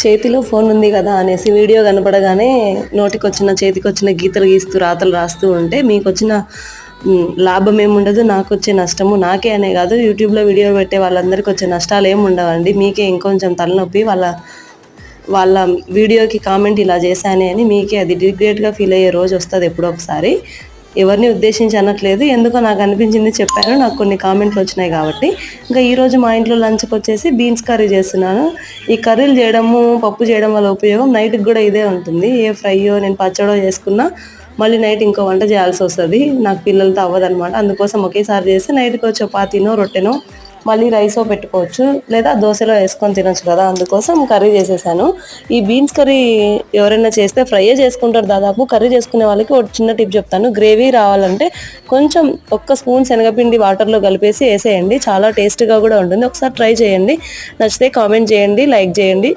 చేతిలో ఫోన్ ఉంది కదా అనేసి వీడియో కనపడగానే నోటికొచ్చిన చేతికొచ్చిన గీతలు గీస్తూ రాతలు రాస్తూ ఉంటే మీకు వచ్చిన లాభం ఏముండదు, నాకు వచ్చే నష్టము నాకే అనే కాదు, యూట్యూబ్లో వీడియో పెట్టే వాళ్ళందరికీ వచ్చే నష్టాలు ఏమి ఉండవండి. మీకే ఇంకొంచెం తలనొప్పి, వాళ్ళ వీడియోకి కామెంట్ ఇలా చేశానే అని మీకే అది రిగ్రెట్గా ఫీల్ అయ్యే రోజు వస్తుంది ఎప్పుడో ఒకసారి. ఎవరిని ఉద్దేశించి అనట్లేదు, ఎందుకో నాకు అనిపించింది చెప్పాను. నాకు కొన్ని కామెంట్లు వచ్చినాయి కాబట్టి. ఇంకా ఈరోజు మా ఇంట్లో లంచ్కి వచ్చేసి బీన్స్ కర్రీ చేస్తున్నాను. ఈ కర్రీలు చేయడము, పప్పు చేయడం వల్ల ఉపయోగం నైట్కి కూడా ఇదే ఉంటుంది. ఏ ఫ్రైయో నేను పచ్చడో చేసుకున్నా మళ్ళీ నైట్ ఇంకో వంట చేయాల్సి వస్తుంది. నాకు పిల్లలతో అవ్వదనమాట. అందుకోసం ఒకేసారి చేసి నైట్కి చపాతీనో రొట్టెనో మళ్ళీ రైసో పెట్టుకోవచ్చు, లేదా దోశలో వేసుకొని తినొచ్చు కదా, అందుకోసం కర్రీ చేసేసాను. ఈ బీన్స్ కర్రీ ఎవరైనా చేస్తే ఫ్రైయే చేసుకుంటారు దాదాపు. కర్రీ చేసుకునే వాళ్ళకి ఒక చిన్న టిప్ చెప్తాను. గ్రేవీ రావాలంటే కొంచెం ఒక్క స్పూన్ శనగపిండి వాటర్లో కలిపేసి వేసేయండి, చాలా టేస్ట్గా కూడా ఉంటుంది. ఒకసారి ట్రై చేయండి, నచ్చితే కామెంట్ చేయండి, లైక్ చేయండి.